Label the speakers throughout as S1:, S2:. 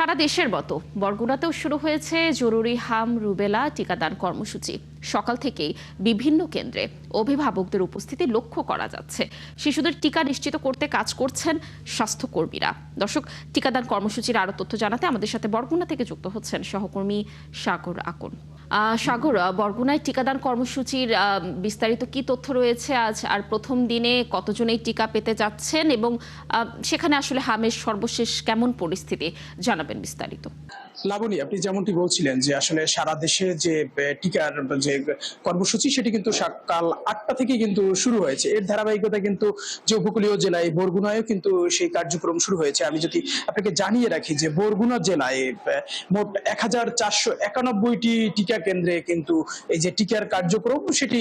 S1: সারা দেশের মতো বরগুনাতেও শুরু হয়েছে জরুরি হাম রুবেলা টিকাদান কর্মসূচি। সকাল থেকেই বিভিন্ন কেন্দ্রে অভিভাবকদের উপস্থিতি লক্ষ্য করা যাচ্ছে। শিশুদের টিকা নিশ্চিত করতে কাজ করছেন স্বাস্থ্যকর্মীরা। দর্শক, টিকাদান কর্মসূচির আরো তথ্য জানাতে আমাদের সাথে বরগুনা থেকে যুক্ত হচ্ছেন সহকর্মী সাগর আকন। সাগর, বরগুনায় টিকাদান কর্মসূচির বিস্তারিত কি তথ্য রয়েছে আজ, আর প্রথম দিনে কতজন এই টিকা পেতে যাচ্ছেন এবং সেখানে আসলে হামের সর্বশেষ কেমন পরিস্থিতি, জানাবেন বিস্তারিত।
S2: লাবণী, আপনি যেমনটি বলছিলেন যে আসলে সারা দেশে যে টিকার যে কর্মসূচি সেটি কিন্তু সকাল 8টা থেকে কিন্তু শুরু হয়েছে। এর ধারাবাহিকতা কিন্তু যে উপকূলীয় জেলায় বরগুনায়ও কিন্তু সেই কার্যক্রম শুরু হয়েছে। আমি যদি আপনাকে জানিয়ে রাখি যে বরগুনা জেলায় মোট 1491টি টিকা কেন্দ্রে কিন্তু এই যে টিকার কার্যক্রম সেটি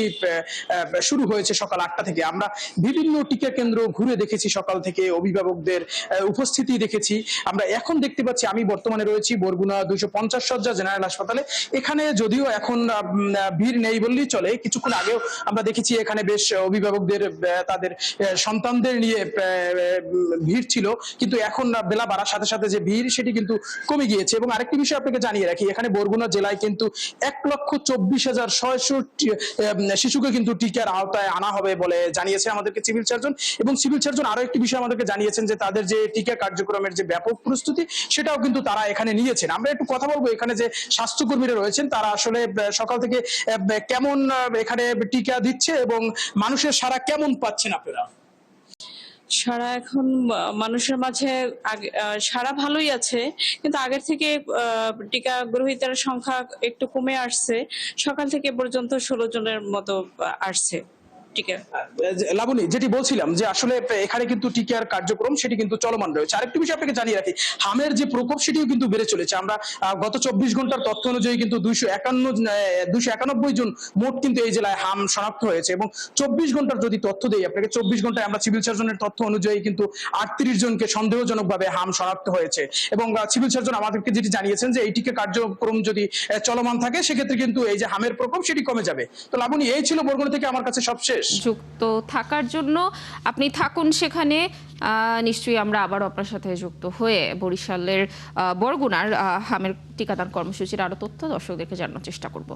S2: শুরু হয়েছে সকাল 8টা থেকে। আমরা বিভিন্ন টিকা কেন্দ্র ঘুরে দেখেছি, সকাল থেকে অভিভাবকদের উপস্থিতি দেখেছি। আমরা এখন দেখতে পাচ্ছি, আমি বর্তমানে রয়েছি বরগুনা 250 শয্যা জেনারেল হাসপাতালে। এখানে যদিও এখন ভিড় নেই বললেই চলে, কিছুক্ষণ আগেও আমরা দেখেছি এখানে বেশ অভিভাবকদের তাদের সন্তানদের নিয়ে ভিড় ছিল, কিন্তু এখন বেলা বাড়ার সাথে সাথে যে ভিড় সেটি কিন্তু কমে গিয়েছে। এবং আরেকটি বিষয় আপনাকে জানিয়ে রাখি, এখানে বরগুনা জেলায় কিন্তু 1,24,600 শিশুকে কিন্তু টিকার আওতায় আনা হবে বলে জানিয়েছে আমাদেরকে সিভিল সার্জন। এবং সিভিল সার্জন আরো একটি বিষয় আমাদেরকে জানিয়েছেন যে তাদের যে টিকা কার্যক্রমের যে ব্যাপক প্রস্তুতি সেটাও কিন্তু তারা এখানে নিয়েছেন। আমরা একটু কথা বলবো এখানে যে স্বাস্থ্যকর্মীরা রয়েছেন তারা আসলে সকাল থেকে কেমন এখানে টিকা দিচ্ছে এবং মানুষের সাড়া কেমন পাচ্ছেন আপনারা?
S3: সারা এখন মানুষের মাঝে সারা ভালোই আছে, কিন্তু আগের থেকে টিকা গ্রহীতার সংখ্যা একটু কমে আসছে। সকাল থেকে পর্যন্ত 16 জনের মতো আসছে টিকা।
S2: লাবণী, যেটি বলছিলাম যে আসলে এখানে কিন্তু টিকার কার্যক্রম সেটি কিন্তু চলমান রয়েছে। আরেকটি বিষয় আপনাকে জানিয়ে রাখি, হামের যে প্রকোপ সেটিও কিন্তু বেড়ে চলেছে। আমরা গত 24 ঘন্টার তথ্য অনুযায়ী কিন্তু 291 জন মোট কিন্তু এই জেলায় হাম শনাক্ত হয়েছে। এবং 24 ঘন্টার যদি তথ্য দেই আপনাকে, 24 ঘন্টায় আমরা সিভিল সার্জনের তথ্য অনুযায়ী কিন্তু 38 জনকে সন্দেহজনকভাবে হাম শনাক্ত হয়েছে। এবং সিভিল সার্জন আমাদেরকে যেটি জানিয়েছেন যে এই টিকা কার্যক্রম যদি চলমান থাকে সেক্ষেত্রে কিন্তু এই যে হামের প্রকোপ সেটি কমে যাবে। তো লাবণী, এই ছিল বরগুনা থেকে আমার কাছে সবশেষ।
S1: যুক্ত থাকার জন্য আপনি থাকুন সেখানে। নিশ্চয়ই আমরা আবারও আপনার সাথে যুক্ত হয়ে বরিশালের বরগুনার হামের টিকাদান কর্মসূচির আরো তথ্য দর্শকদেরকে জানানোর চেষ্টা করব।